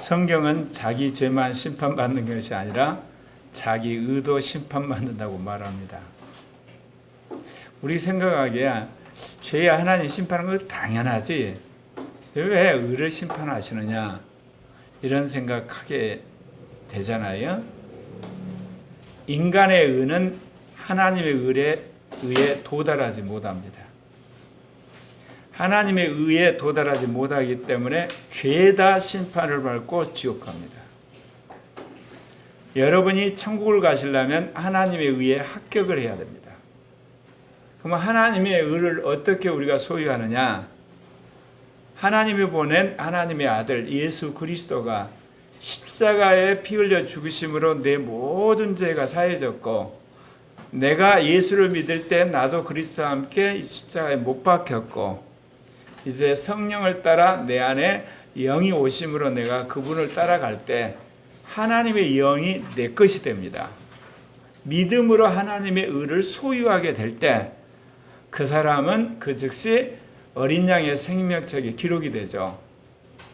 성경은 자기 죄만 심판받는 것이 아니라 자기 의도 심판받는다고 말합니다. 우리 생각하기에 죄야 하나님 심판하는 거 당연하지, 왜 의를 심판하시느냐 이런 생각하게 되잖아요. 인간의 의는 하나님의 의에 도달하지 못합니다. 하나님의 의에 도달하지 못하기 때문에 죄다 심판을 받고 지옥 갑니다. 여러분이 천국을 가시려면 하나님의 의에 합격을 해야 됩니다. 그럼 하나님의 의를 어떻게 우리가 소유하느냐? 하나님이 보낸 하나님의 아들 예수 그리스도가 십자가에 피 흘려 죽으심으로 내 모든 죄가 사해졌고, 내가 예수를 믿을 때 나도 그리스도와 함께 십자가에 못 박혔고, 이제 성령을 따라 내 안에 영이 오심으로 내가 그분을 따라갈 때 하나님의 영이 내 것이 됩니다. 믿음으로 하나님의 의를 소유하게 될 때 그 사람은 그 즉시 어린 양의 생명책에 기록이 되죠.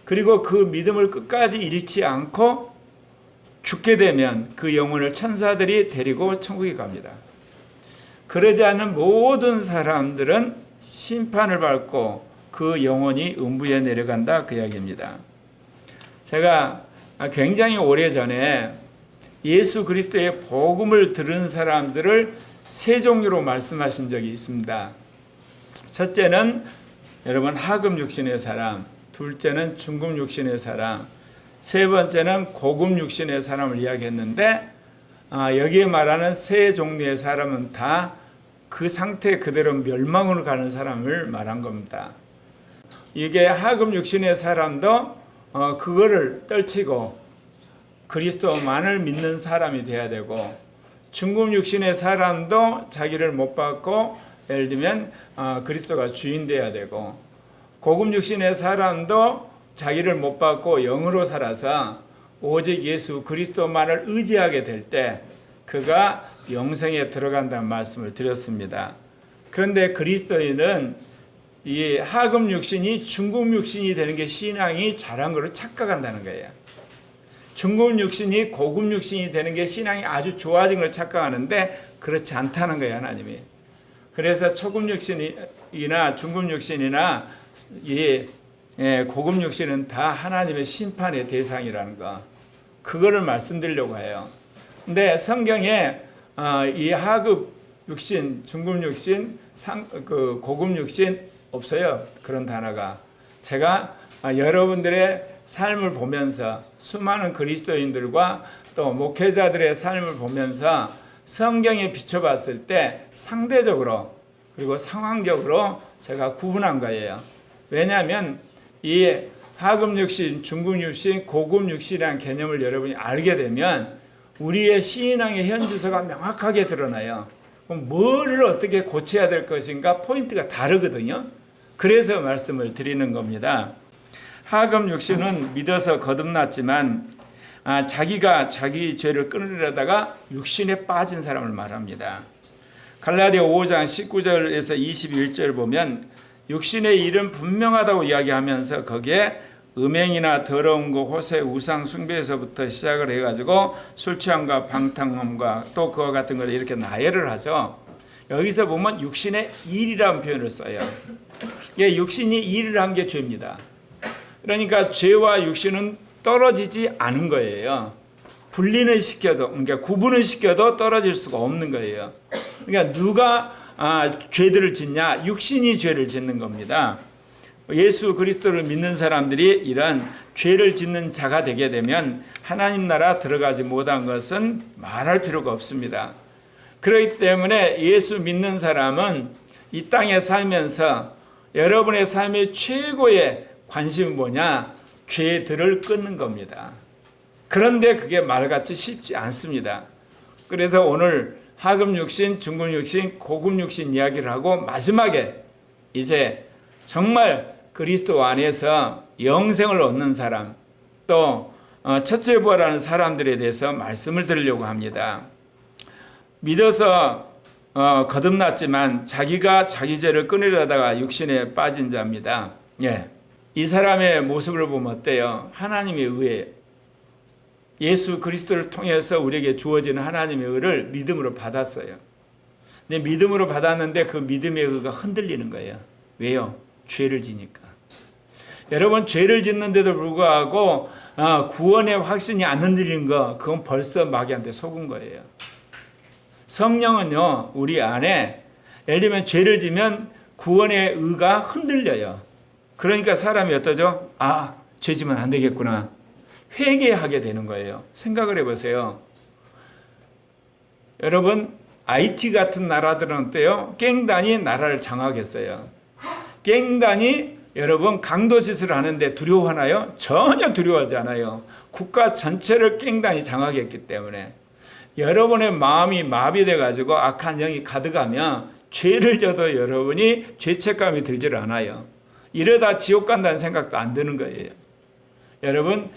그리고 그 믿음을 끝까지 잃지 않고 죽게 되면 그 영혼을 천사들이 데리고 천국에 갑니다. 그러지 않은 모든 사람들은 심판을 받고 그 영혼이 음부에 내려간다, 그 이야기입니다. 제가 굉장히 오래전에 예수 그리스도의 복음을 들은 사람들을 세 종류로 말씀하신 적이 있습니다. 첫째는 여러분 하급 육신의 사람, 둘째는 중급 육신의 사람, 세 번째는 고급 육신의 사람을 이야기했는데, 여기에 말하는 세 종류의 사람은 다 그 상태 그대로 멸망으로 가는 사람을 말한 겁니다. 이게 하급 육신의 사람도 그거를 떨치고 그리스도만을 믿는 사람이 돼야 되고, 중급 육신의 사람도 자기를 못 받고 예를 들면 그리스도가 주인 돼야 되고, 고급 육신의 사람도 자기를 못 받고 영으로 살아서 오직 예수 그리스도만을 의지하게 될 때 그가 영생에 들어간다는 말씀을 드렸습니다. 그런데 그리스도인은 이 하급 육신이 중급 육신이 되는 게 신앙이 잘한 것을 착각한다는 거예요. 중급 육신이 고급 육신이 되는 게 신앙이 아주 좋아진 걸 착각하는데 그렇지 않다는 거예요, 하나님이. 그래서 초급 육신이나 중급 육신이나 이 고급 육신은 다 하나님의 심판의 대상이라는 거, 그거를 말씀드리려고 해요. 근데 성경에 이 하급 육신, 중급 육신, 고급 육신 없어요, 그런 단어가. 제가 여러분들의 삶을 보면서 수많은 그리스도인들과 또 목회자들의 삶을 보면서 성경에 비춰봤을 때 상대적으로 그리고 상황적으로 제가 구분한 거예요. 왜냐하면 이 하급 육신, 중급 육신, 고급 육신이라는 개념을 여러분이 알게 되면 우리의 신앙의 현주소가 명확하게 드러나요. 그럼 뭐를 어떻게 고쳐야 될 것인가 포인트가 다르거든요. 그래서 말씀을 드리는 겁니다. 하급 육신은 믿어서 거듭났지만 자기가 자기 죄를 끊으려다가 육신에 빠진 사람을 말합니다. 갈라디아 5장 19절에서 21절 보면 육신의 일은 분명하다고 이야기하면서 거기에 음행이나 더러운 거, 호세, 우상 숭배에서부터 시작을 해가지고 술 취함과 방탕함과 또 그와 같은 걸 이렇게 나열을 하죠. 여기서 보면 육신의 일이라는 표현을 써요. 예, 육신이 일을 한 게 죄입니다. 그러니까 죄와 육신은 떨어지지 않은 거예요. 분리는 시켜도, 그러니까 구분을 시켜도 떨어질 수가 없는 거예요. 그러니까 누가 죄들을 짓냐? 육신이 죄를 짓는 겁니다. 예수 그리스도를 믿는 사람들이 이런 죄를 짓는 자가 되게 되면 하나님 나라 들어가지 못한 것은 말할 필요가 없습니다. 그렇기 때문에 예수 믿는 사람은 이 땅에 살면서 여러분의 삶의 최고의 관심은 뭐냐? 죄들을 끊는 겁니다. 그런데 그게 말같이 쉽지 않습니다. 그래서 오늘 하급 육신, 중급 육신, 고급 육신 이야기를 하고 마지막에 이제 정말 그리스도 안에서 영생을 얻는 사람, 또 첫째 부활하는 사람들에 대해서 말씀을 드리려고 합니다. 믿어서 거듭났지만 자기가 자기 죄를 끊으려다가 육신에 빠진 자입니다. 예. 이 사람의 모습을 보면 어때요? 하나님의 의에 예수 그리스도를 통해서 우리에게 주어지는 하나님의 의를 믿음으로 받았어요. 근데 믿음으로 받았는데 그 믿음의 의가 흔들리는 거예요. 왜요? 죄를 지니까. 여러분, 죄를 짓는데도 불구하고 구원의 확신이 안 흔들리는 거, 그건 벌써 마귀한테 속은 거예요. 성령은요, 우리 안에 예를 들면 죄를 지면 구원의 의가 흔들려요. 그러니까 사람이 어떠죠? 죄 지면 안 되겠구나. 회개하게 되는 거예요. 생각을 해보세요. 여러분, IT 같은 나라들은 어때요? 갱단이 나라를 장악했어요. 갱단이 여러분 강도짓을 하는데 두려워하나요? 전혀 두려워하지 않아요. 국가 전체를 갱단이 장악했기 때문에. 여러분의 마음이 마비돼 가지고 악한 영이 가득하면 죄를 져도 여러분이 죄책감이 들질 않아요. 이러다 지옥 간다는 생각도 안 드는 거예요. 여러분,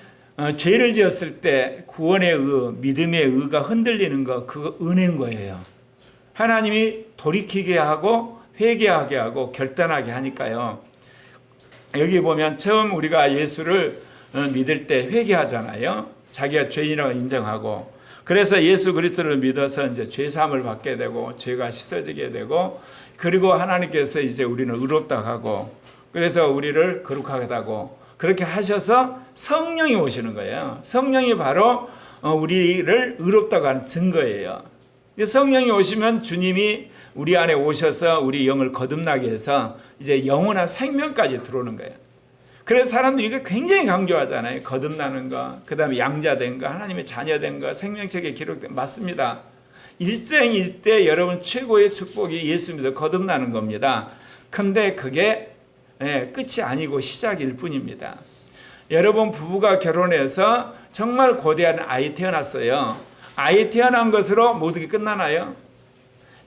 죄를 지었을 때 구원의 의, 믿음의 의가 흔들리는 거, 그거 은혜인 거예요. 하나님이 돌이키게 하고 회개하게 하고 결단하게 하니까요. 여기 보면 처음 우리가 예수를 믿을 때 회개하잖아요. 자기가 죄인이라고 인정하고, 그래서 예수 그리스도를 믿어서 이제 죄 사함을 받게 되고 죄가 씻어지게 되고, 그리고 하나님께서 이제 우리는 의롭다 하고, 그래서 우리를 거룩하게 하고, 그렇게 하셔서 성령이 오시는 거예요. 성령이 바로 우리를 의롭다고 하는 증거예요. 성령이 오시면 주님이 우리 안에 오셔서 우리 영을 거듭나게 해서 이제 영원한 생명까지 들어오는 거예요. 그래서 사람들이 이거 굉장히 강조하잖아요. 거듭나는 거, 그 다음에 양자된 거, 하나님의 자녀된 거, 생명책에 기록된 거. 맞습니다. 일생일대 여러분 최고의 축복이 예수 믿어 거듭나는 겁니다. 근데 그게 끝이 아니고 시작일 뿐입니다. 여러분 부부가 결혼해서 정말 거대한 아이 태어났어요. 아이 태어난 것으로 모든 게 끝나나요?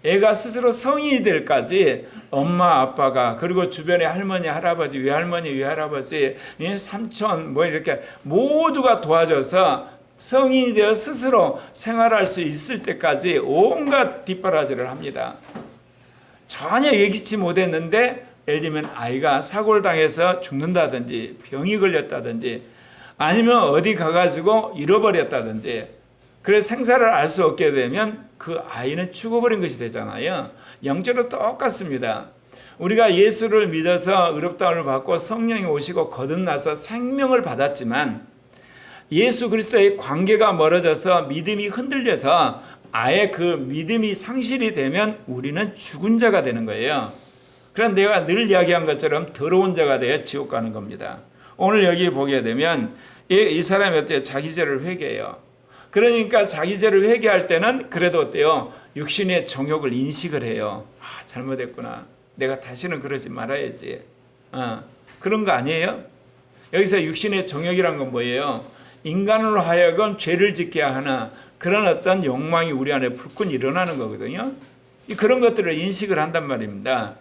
애가 스스로 성인이 될까지 엄마 아빠가, 그리고 주변의 할머니 할아버지, 외할머니 외할아버지, 삼촌 이렇게 모두가 도와줘서 성인이 되어 스스로 생활할 수 있을 때까지 온갖 뒷바라지를 합니다. 전혀 예기치 못했는데 예를 들면 아이가 사고를 당해서 죽는다든지 병이 걸렸다든지 아니면 어디 가가지고 잃어버렸다든지, 그래서 생사를 알 수 없게 되면 그 아이는 죽어버린 것이 되잖아요. 영적으로 똑같습니다. 우리가 예수를 믿어서 의롭다함을 받고 성령이 오시고 거듭나서 생명을 받았지만 예수 그리스도의 관계가 멀어져서 믿음이 흔들려서 아예 그 믿음이 상실이 되면 우리는 죽은 자가 되는 거예요. 그런데 내가 늘 이야기한 것처럼 더러운 자가 되어 지옥 가는 겁니다. 오늘 여기 보게 되면 이 사람이 어때요? 자기 죄를 회개해요. 그러니까 자기 죄를 회개할 때는 그래도 어때요? 육신의 정욕을 인식을 해요. 잘못했구나. 내가 다시는 그러지 말아야지. 그런 거 아니에요? 여기서 육신의 정욕이란 건 뭐예요? 인간으로 하여금 죄를 짓게 하는 그런 어떤 욕망이 우리 안에 불끈 일어나는 거거든요. 그런 것들을 인식을 한단 말입니다.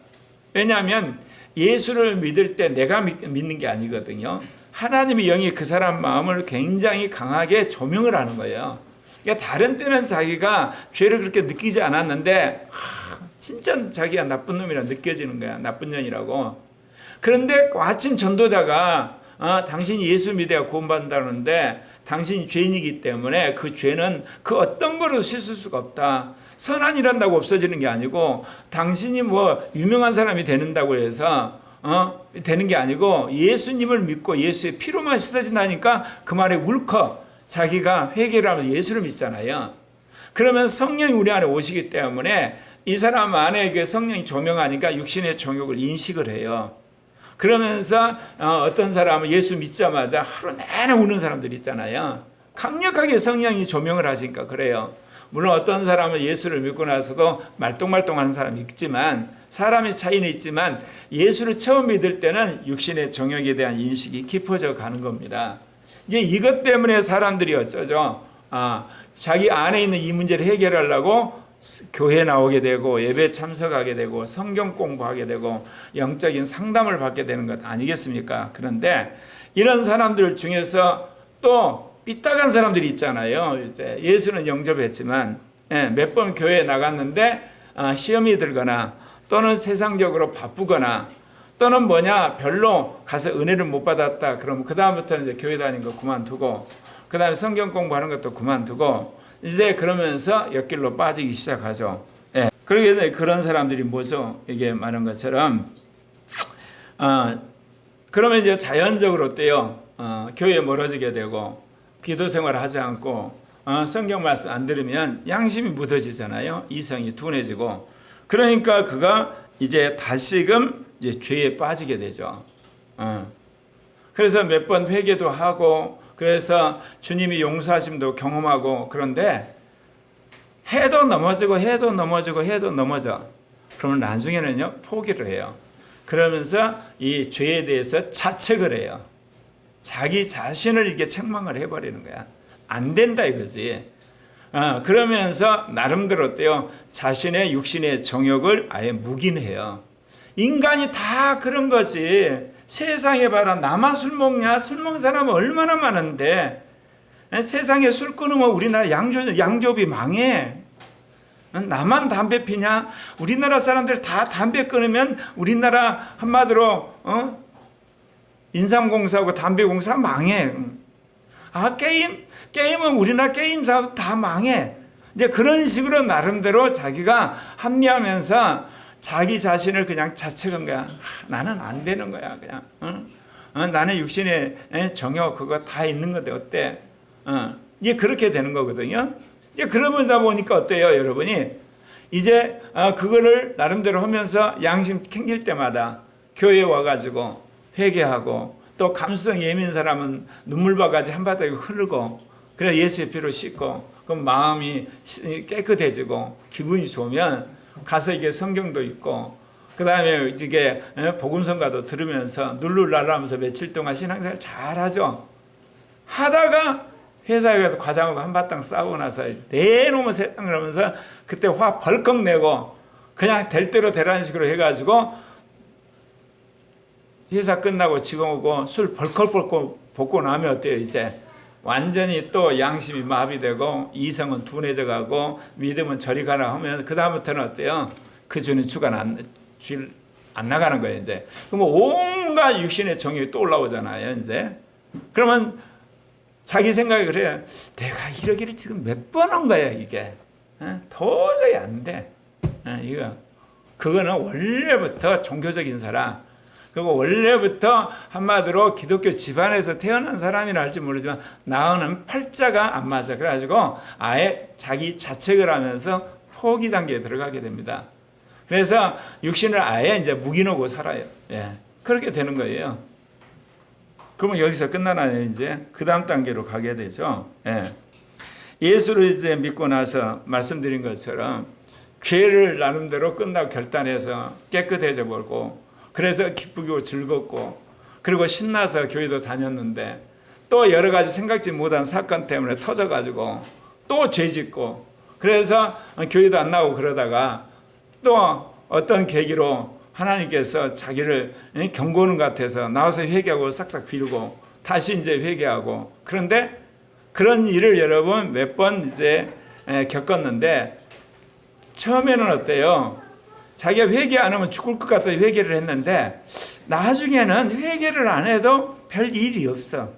왜냐하면 예수를 믿을 때 내가 믿는 게 아니거든요. 하나님의 영이 그 사람 마음을 굉장히 강하게 조명을 하는 거예요. 그러니까 다른 때는 자기가 죄를 그렇게 느끼지 않았는데 진짜 자기가 나쁜 놈이라 느껴지는 거야. 나쁜 년이라고. 그런데 마침 전도자가 당신이 예수 믿어야 구원받는다는데 당신이 죄인이기 때문에 그 죄는 그 어떤 거로 씻을 수가 없다. 선한 일 한다고 없어지는 게 아니고 당신이 유명한 사람이 되는다고 해서 되는 게 아니고 예수님을 믿고 예수의 피로만 씻어진다니까 그 말에 울컥 자기가 회개를 하면서 예수를 믿잖아요. 그러면 성령이 우리 안에 오시기 때문에 이 사람 안에 그 성령이 조명하니까 육신의 정욕을 인식을 해요. 그러면서 어떤 사람은 예수 믿자마자 하루 내내 우는 사람들 있잖아요. 강력하게 성령이 조명을 하시니까 그래요. 물론 어떤 사람은 예수를 믿고 나서도 말똥말똥하는 사람이 있지만 사람의 차이는 있지만 예수를 처음 믿을 때는 육신의 정욕에 대한 인식이 깊어져 가는 겁니다. 이제 이것 때문에 사람들이 어쩌죠? 자기 안에 있는 이 문제를 해결하려고 교회 나오게 되고 예배 참석하게 되고 성경 공부하게 되고 영적인 상담을 받게 되는 것 아니겠습니까? 그런데 이런 사람들 중에서 또 삐딱한 사람들이 있잖아요. 이제 예수는 영접했지만 몇 번 교회에 나갔는데 시험이 들거나 또는 세상적으로 바쁘거나 또는 별로 가서 은혜를 못 받았다. 그럼 그 다음부터는 이제 교회 다니는 거 그만두고 그 다음에 성경 공부하는 것도 그만두고 이제 그러면서 옆길로 빠지기 시작하죠. 예. 그러게 그런 사람들이 뭐죠? 이게 말한 것처럼 그러면 이제 자연적으로 어때요? 교회에 멀어지게 되고 기도 생활을 하지 않고 성경 말씀 안 들으면 양심이 묻어지잖아요. 이성이 둔해지고 그러니까 그가 이제 다시금 이제 죄에 빠지게 되죠. 그래서 몇 번 회개도 하고 그래서 주님이 용서하심도 경험하고 그런데 해도 넘어지고 그러면 나중에는요 포기를 해요. 그러면서 이 죄에 대해서 자책을 해요. 자기 자신을 이게 책망을 해버리는 거야. 안 된다 이거지. 그러면서 나름대로 어때요? 자신의 육신의 정욕을 아예 묵인해요. 인간이 다 그런 거지. 세상에 봐라. 나만 술 먹냐? 술 먹는 사람은 얼마나 많은데. 세상에 술 끊으면 우리나라 양조비 망해. 나만 담배 피냐? 우리나라 사람들 다 담배 끊으면 우리나라 한마디로 인삼공사하고 담배공사 망해. 게임은 우리나라 게임 사업 다 망해. 이제 그런 식으로 나름대로 자기가 합리하면서 자기 자신을 그냥 자책한 거야. 나는 안 되는 거야, 그냥. 나는 육신의 정욕 그거 다 있는 건데 어때? 이제 그렇게 되는 거거든요. 이제 그러다 보니까 어때요, 여러분이? 이제 그거를 나름대로 하면서 양심 캥길 때마다 교회에 와가지고 회개하고 또 감수성 예민 사람은 눈물바가지 한바닥에 흐르고 그래 예수의 피로 씻고 그럼 마음이 깨끗해지고 기분이 좋으면 가서 이게 성경도 읽고 그 다음에 이게 복음성가도 들으면서 룰루랄라하면서 며칠 동안 신앙생활 잘하죠. 하다가 회사에 가서 과장하고 한바탕 싸우고 나서 내놈의 세상 그러면서 그때 화 벌컥 내고 그냥 될 대로 되라는 식으로 해가지고 회사 끝나고 직원 오고 술 벌컥 볶고 나면 어때요? 이제 완전히 또 양심이 마비되고 이성은 둔해져 가고 믿음은 저리 가라 하면 그 다음부터는 어때요? 그 주는 주가 안 나가는 거예요. 이제 그러면 온갖 육신의 정욕이 또 올라오잖아요. 이제 그러면 자기 생각이 그래요. 내가 이러기를 지금 몇 번 한 거야 이게. 도저히 안 돼. 이거 그거는 원래부터 종교적인 사람 그리고 원래부터 한마디로 기독교 집안에서 태어난 사람이라 할지 모르지만 나는 팔자가 안 맞아. 그래가지고 아예 자기 자책을 하면서 포기 단계에 들어가게 됩니다. 그래서 육신을 아예 이제 묵인하고 살아요. 예, 그렇게 되는 거예요. 그러면 여기서 끝나나요? 이제 그 다음 단계로 가게 되죠. 예. 예수를 이제 믿고 나서 말씀드린 것처럼 죄를 나름대로 끝나고 결단해서 깨끗해져 버리고 그래서 기쁘고 즐겁고 그리고 신나서 교회도 다녔는데 또 여러 가지 생각지 못한 사건 때문에 터져가지고 또 죄짓고 그래서 교회도 안 나오고 그러다가 또 어떤 계기로 하나님께서 자기를 경고하는 것 같아서 나와서 회개하고 싹싹 비우고 다시 이제 회개하고 그런데 그런 일을 여러분 몇 번 이제 겪었는데 처음에는 어때요? 자기가 회개 안 하면 죽을 것 같아 회개를 했는데 나중에는 회개를 안 해도 별 일이 없어.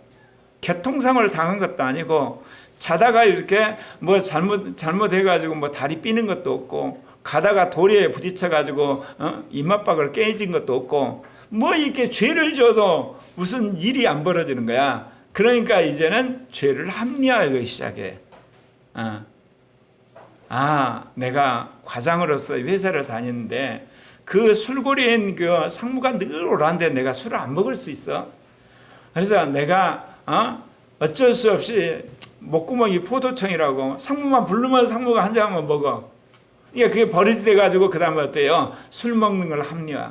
교통사고를 당한 것도 아니고 자다가 이렇게 뭐 잘못해가지고 뭐 다리 삐는 것도 없고 가다가 도리에 부딪혀가지고 이마박을 깨진 것도 없고 뭐 이렇게 죄를 져도 무슨 일이 안 벌어지는 거야. 그러니까 이제는 죄를 합리화하기 시작해. 내가 과장으로서 회사를 다니는데 그 술고리엔 그 상무가 늘 오라는데 내가 술을 안 먹을 수 있어. 그래서 내가 어쩔 수 없이 목구멍이 포도청이라고 상무만 부르면 상무가 한 잔만 먹어. 그러니까 그게 버릇이 돼가지고 그 다음에 어때요? 술 먹는 걸 합리화.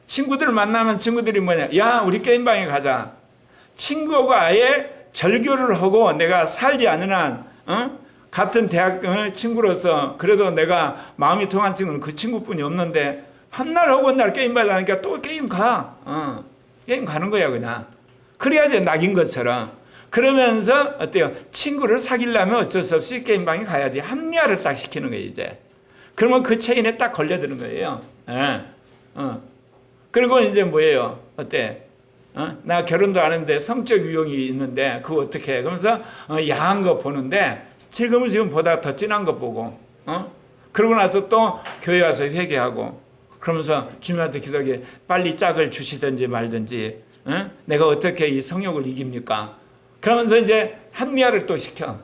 친구들 만나면 친구들이 뭐냐? 야 우리 게임방에 가자. 친구하고 아예 절교를 하고 내가 살지 않는 한 같은 대학 친구로서 그래도 내가 마음이 통한 친구는 그 친구뿐이 없는데 한날 하고 날 게임방에 가니까 또 게임 가. 게임 가는 거야 그냥. 그래야지 낙인 것처럼. 그러면서 어때요? 친구를 사귀려면 어쩔 수 없이 게임방에 가야 돼. 합리화를 딱 시키는 거예요 이제. 그러면 그 체인에 딱 걸려드는 거예요. 그리고 이제 뭐예요? 어때? 나 결혼도 안 했는데 성적 유형이 있는데 그거 어떻게 해? 그러면서 야한 거 보는데 지금 보다 더 진한 거 보고 그러고 나서 또 교회 와서 회개하고 그러면서 주님한테 기도하게 빨리 짝을 주시든지 말든지 내가 어떻게 이 성욕을 이깁니까? 그러면서 이제 합리화를 또 시켜.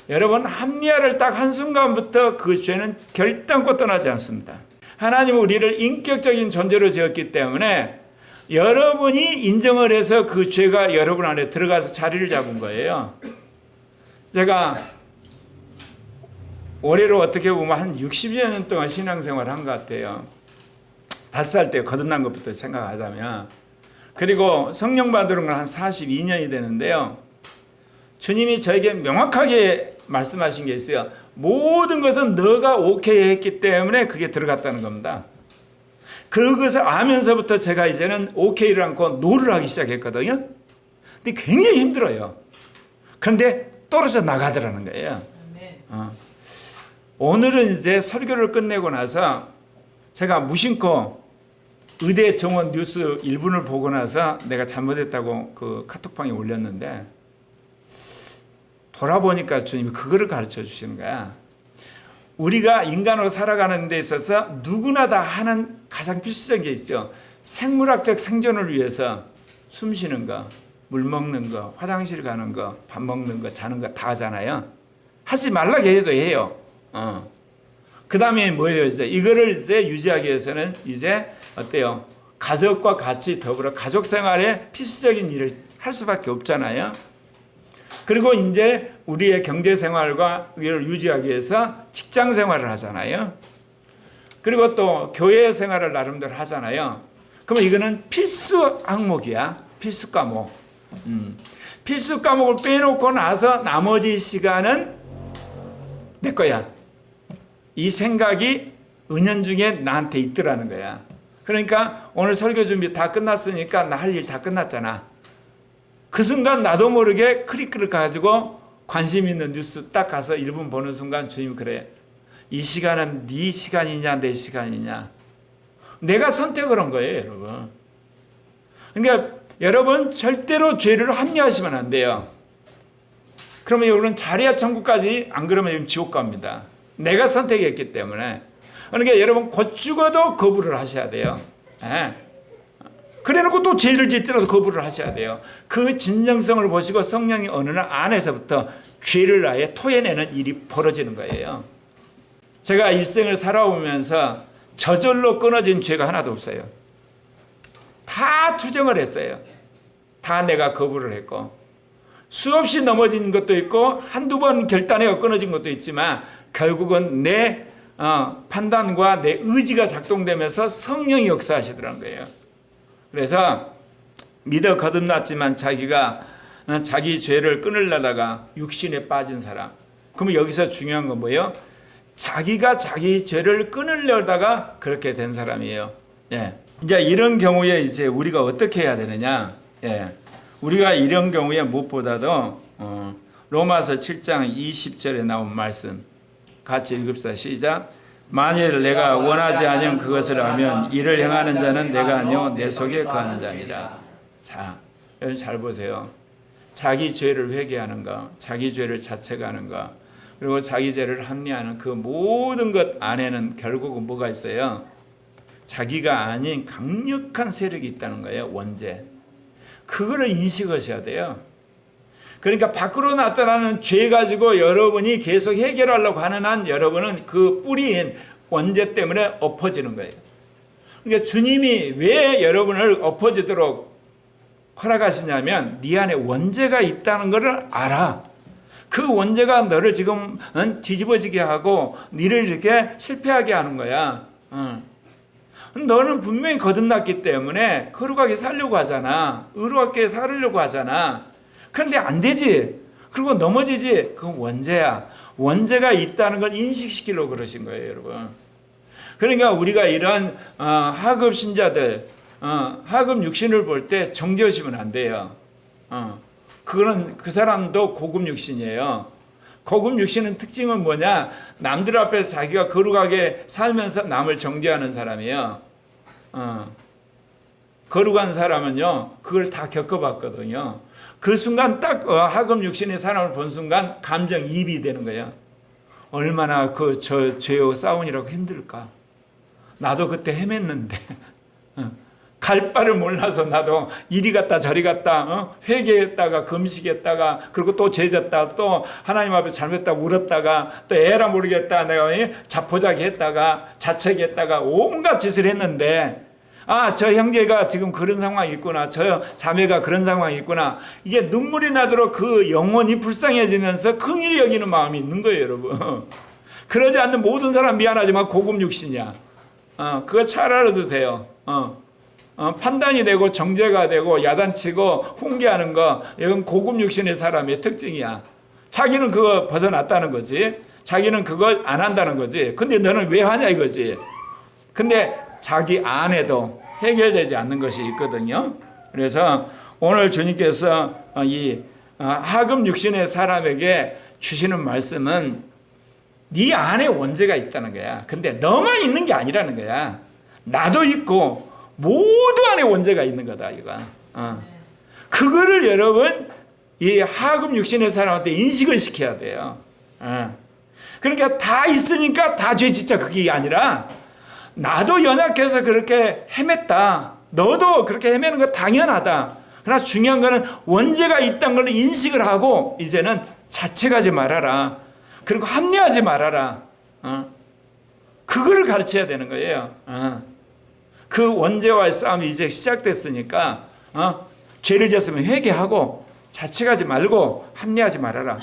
여러분, 합리화를 딱 한순간부터 그 죄는 결단코 떠나지 않습니다. 하나님은 우리를 인격적인 존재로 지었기 때문에 여러분이 인정을 해서 그 죄가 여러분 안에 들어가서 자리를 잡은 거예요. 제가 올해로 어떻게 보면 한 60여 년 동안 신앙생활을 한 것 같아요. 5살 때 거듭난 것부터 생각하자면. 그리고 성령 받은 건 한 42년이 되는데요. 주님이 저에게 명확하게 말씀하신 게 있어요. 모든 것은 너가 오케이 했기 때문에 그게 들어갔다는 겁니다. 그것을 아면서부터 제가 이제는 오케이를 않고 노를 하기 시작했거든요. 근데 굉장히 힘들어요. 그런데 떨어져 나가더라는 거예요. 오늘은 이제 설교를 끝내고 나서 제가 무심코 의대 정원 뉴스 1분을 보고 나서 내가 잘못했다고 그 카톡방에 올렸는데 돌아보니까 주님이 그거를 가르쳐 주시는 거야. 우리가 인간으로 살아가는 데 있어서 누구나 다 하는 가장 필수적인 게 있죠. 생물학적 생존을 위해서 숨 쉬는 거, 물 먹는 거, 화장실 가는 거, 밥 먹는 거, 자는 거 다 하잖아요. 하지 말라고 해도 해요. 그 다음에 뭐예요? 이거를 유지하기 위해서는 어때요? 가족과 같이 더불어 가족 생활에 필수적인 일을 할 수밖에 없잖아요. 그리고 이제 우리의 경제 생활과 이걸 유지하기 위해서 직장 생활을 하잖아요. 그리고 또 교회 생활을 나름대로 하잖아요. 그러면 이거는 필수 항목이야. 필수 과목. 필수 과목을 빼놓고 나서 나머지 시간은 내 거야. 이 생각이 은연중에 나한테 있더라는 거야. 그러니까 오늘 설교 준비 다 끝났으니까 나 할 일 다 끝났잖아. 그 순간 나도 모르게 클릭을 가지고 관심 있는 뉴스 딱 가서 1분 보는 순간 주님이 그래. 이 시간은 네 시간이냐 내 시간이냐. 내가 선택을 한 거예요, 여러분. 그러니까 여러분 절대로 죄를 합리화하시면 안 돼요. 그러면 여러분 자리야 천국까지 안 그러면 지옥 갑니다. 내가 선택했기 때문에. 그러니까 여러분 곧 죽어도 거부를 하셔야 돼요. 그래놓고 또 죄를 짓더라도 거부를 하셔야 돼요. 그 진정성을 보시고 성령이 어느 날 안에서부터 죄를 아예 토해내는 일이 벌어지는 거예요. 제가 일생을 살아오면서 저절로 끊어진 죄가 하나도 없어요. 다 투정을 했어요. 다 내가 거부를 했고 수없이 넘어진 것도 있고 한두 번 결단해서 끊어진 것도 있지만 결국은 내 판단과 내 의지가 작동되면서 성령이 역사하시더라는 거예요. 그래서 믿어 거듭났지만 자기가 자기 죄를 끊으려다가 육신에 빠진 사람. 그러면 여기서 중요한 건 뭐예요? 자기가 자기 죄를 끊으려다가 그렇게 된 사람이에요. 예. 이제 이런 경우에 이제 우리가 어떻게 해야 되느냐? 예. 우리가 이런 경우에 무엇보다도 로마서 7장 20절에 나온 말씀 같이 읽읍시다. 시작. 만일 내가 원하지 않은 그것을 하면 이를 행하는 자는 내가 아니요 내 속에 거하는 자니라. 자, 여러분 잘 보세요. 자기 죄를 회개하는 거, 자기 죄를 자책하는 거, 그리고 자기 죄를 합리하는 그 모든 것 안에는 결국은 뭐가 있어요? 자기가 아닌 강력한 세력이 있다는 거예요. 원죄. 그거를 인식하셔야 돼요. 그러니까 밖으로 나타나는 죄 가지고 여러분이 계속 해결하려고 하는 한 여러분은 그 뿌리인 원죄 때문에 엎어지는 거예요. 그러니까 주님이 왜 여러분을 엎어지도록 허락하시냐면 네 안에 원죄가 있다는 것을 알아. 그 원죄가 너를 지금 뒤집어지게 하고 너를 이렇게 실패하게 하는 거야. 너는 분명히 거듭났기 때문에 거룩하게 살려고 하잖아. 의롭게 살으려고 하잖아. 그런데 안 되지. 그리고 넘어지지. 그건 원죄야. 원죄가 있다는 걸 인식시키려고 그러신 거예요, 여러분. 그러니까 우리가 이런 하급 신자들, 하급 육신을 볼 때 정죄하시면 안 돼요. 그거는 그 사람도 고급 육신이에요. 고급 육신은 특징은 뭐냐? 남들 앞에서 자기가 거룩하게 살면서 남을 정죄하는 사람이에요. 거룩한 사람은요, 그걸 다 겪어봤거든요. 그 순간 딱 하급 육신의 사람을 본 순간 감정이입이 되는 거예요. 얼마나 저 죄와 싸우느라고 힘들까. 나도 그때 헤맸는데 갈 바를 몰라서 나도 이리 갔다 저리 갔다 회개했다가 금식했다가 그리고 또 죄졌다 또 하나님 앞에 잘못했다가 울었다가 또 에라 모르겠다 내가 자포자기 했다가 자책했다가 온갖 짓을 했는데 저 형제가 지금 그런 상황이 있구나. 저 자매가 그런 상황이 있구나. 이게 눈물이 나도록 그 영혼이 불쌍해지면서 긍휼히 여기는 마음이 있는 거예요, 여러분. 그러지 않는 모든 사람 미안하지만 고급 육신이야. 그거 잘 알아두세요. 판단이 되고 정죄가 되고 야단치고 훈계하는 거 이건 고급 육신의 사람의 특징이야. 자기는 그거 벗어났다는 거지. 자기는 그걸 안 한다는 거지. 근데 너는 왜 하냐 이거지. 근데 자기 안에도 해결되지 않는 것이 있거든요. 그래서 오늘 주님께서 이 하급 육신의 사람에게 주시는 말씀은 네 안에 원죄가 있다는 거야. 근데 너만 있는 게 아니라는 거야. 나도 있고 모두 안에 원죄가 있는 거다 이거. 그거를 여러분 이 하급 육신의 사람한테 인식을 시켜야 돼요. 그러니까 다 있으니까 다 죄짓자 그게 아니라 나도 연약해서 그렇게 헤맸다. 너도 그렇게 헤매는 거 당연하다. 그러나 중요한 거는 원죄가 있다는 걸 인식을 하고 이제는 자책하지 말아라. 그리고 합리하지 말아라. 그거를 가르쳐야 되는 거예요. 그 원죄와의 싸움이 이제 시작됐으니까 죄를 지었으면 회개하고 자책하지 말고 합리하지 말아라.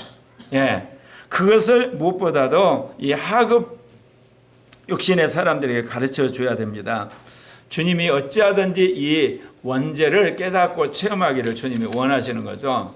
예, 그것을 무엇보다도 이 하급 육신의 사람들에게 가르쳐 줘야 됩니다. 주님이 어찌하든지 이 원죄를 깨닫고 체험하기를 주님이 원하시는 거죠.